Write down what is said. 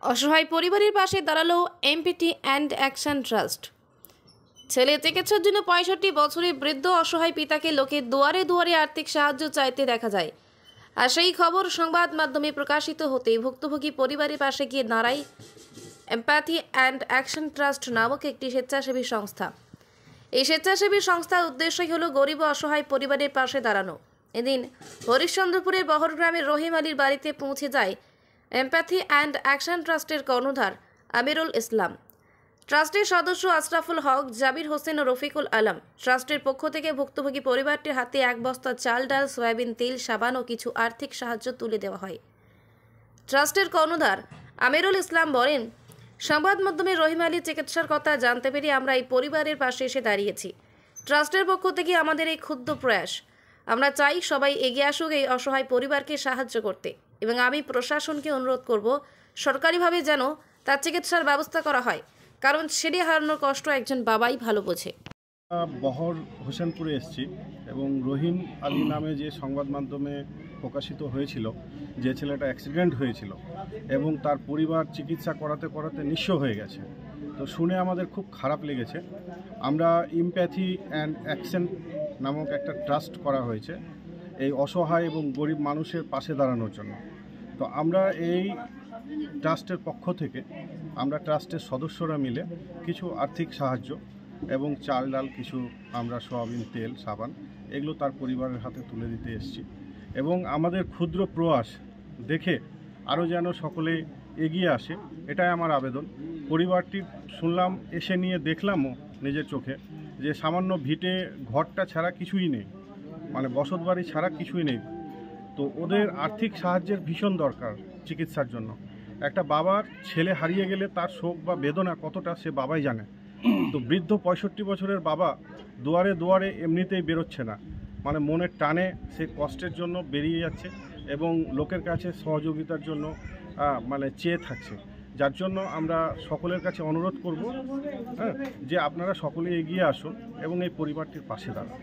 অসহায় পরিবারের পাশে দাঁড়ালো এমপিটি অ্যান্ড অ্যাকশন ট্রাস্ট। ছেলে চিকিৎসার জন্য 65 বছরের বৃদ্ধ অসহায় পিতাকে লোকের দুয়ারে দুয়ারে আর্থিক সাহায্য চাইতে দেখা যায়। আর সেই খবর সংবাদ মাধ্যমে প্রকাশিত হতে ভুক্তভোগী পরিবারের পাশে গিয়ে দাঁড়ায় এমপ্যাথি অ্যান্ড অ্যাকশন ট্রাস্ট নামক একটি স্বেচ্ছাসেবী সংস্থা। এই স্বেচ্ছাসেবী সংস্থার উদ্দেশ্যই হলো গরিব ও অসহায় পরিবারের পাশে দাঁড়ানো। এদিন হরিশ্চন্দ্রপুরের বহর গ্রামের রহিম আলীর বাড়িতে পৌঁছে যায় এমপ্যাথি অ্যান্ড অ্যাকশন ট্রাস্টের কর্ণধার আমিরুল ইসলাম, ট্রাস্টের সদস্য আশরাফুল হক, জাবির হোসেন ও রফিকুল আলম। ট্রাস্টের পক্ষ থেকে ভুক্তভোগী পরিবারটির হাতে 1 বস্তা চাল, ডাল, সয়াবিন তেল, সাবান ও কিছু আর্থিক সাহায্য তুলে দেওয়া হয়। ট্রাস্টের কর্ণধার আমিরুল ইসলাম বলেন, সংবাদ মাধ্যমে রহিম আলীর চিকিৎসার কথা জানতে পেরে আমরা এই পরিবারের পাশে এসে দাঁড়িয়েছি। ট্রাস্টের পক্ষ থেকে আমাদের এই ক্ষুদ্র প্রয়াস, আমরা চাই সবাই এগিয়ে আসুক এই অসহায় পরিবারকে সাহায্য করতে, এবং আমি প্রশাসনকে অনুরোধ করব সরকারিভাবে যেন তার চিকিৎসার ব্যবস্থা করা হয়, কারণ ছেলে হারানোর কষ্ট একজন বাবাই ভালো বোঝে। বহর হোসেনপুরে এসেছি এবং রহিম আলী নামে যে সংবাদ মাধ্যমে প্রকাশিত হয়েছিল যে ছেলেটা অ্যাক্সিডেন্ট হয়েছিল এবং তার পরিবার চিকিৎসা করাতে করাতে নিঃস্ব হয়ে গেছে, তো শুনে আমাদের খুব খারাপ লেগেছে। আমরা এমপ্যাথি অ্যান্ড অ্যাকশন নামক একটা ট্রাস্ট করা হয়েছে এই অসহায় এবং গরিব মানুষের পাশে দাঁড়ানোর জন্য। তো আমরা এই ট্রাস্টের পক্ষ থেকে আমরা ট্রাস্টের সদস্যরা মিলে কিছু আর্থিক সাহায্য এবং চাল ডাল, কিছু আমরা সয়াবিন তেল, সাবান এগুলো তার পরিবারের হাতে তুলে দিতে এসেছি এবং আমাদের ক্ষুদ্র প্রয়াস দেখে আরও যেন সকলে এগিয়ে আসে, এটাই আমার আবেদন। পরিবারটি শুনলাম, এসে নিয়ে দেখলামও নিজের চোখে যে সামান্য ভিটে ঘরটা ছাড়া কিছুই নেই, মানে বসত বাড়ি ছাড়া কিছুই নেই। তো ওদের আর্থিক সাহায্যের ভীষণ দরকার চিকিৎসার জন্য। একটা বাবার ছেলে হারিয়ে গেলে তার শোক বা বেদনা কতটা সে বাবাই জানে। তো বৃদ্ধ 65 বছরের বাবা দুয়ারে দুয়ারে এমনিতেই বেরোচ্ছে না, মানে মনের টানে সে কষ্টের জন্য বেরিয়ে যাচ্ছে এবং লোকের কাছে সহযোগিতার জন্য মানে চেয়ে থাকছে। যার জন্য আমরা সকলের কাছে অনুরোধ করব যে আপনারা সকলে এগিয়ে আসুন এবং এই পরিবারটির পাশে দাঁড়ান।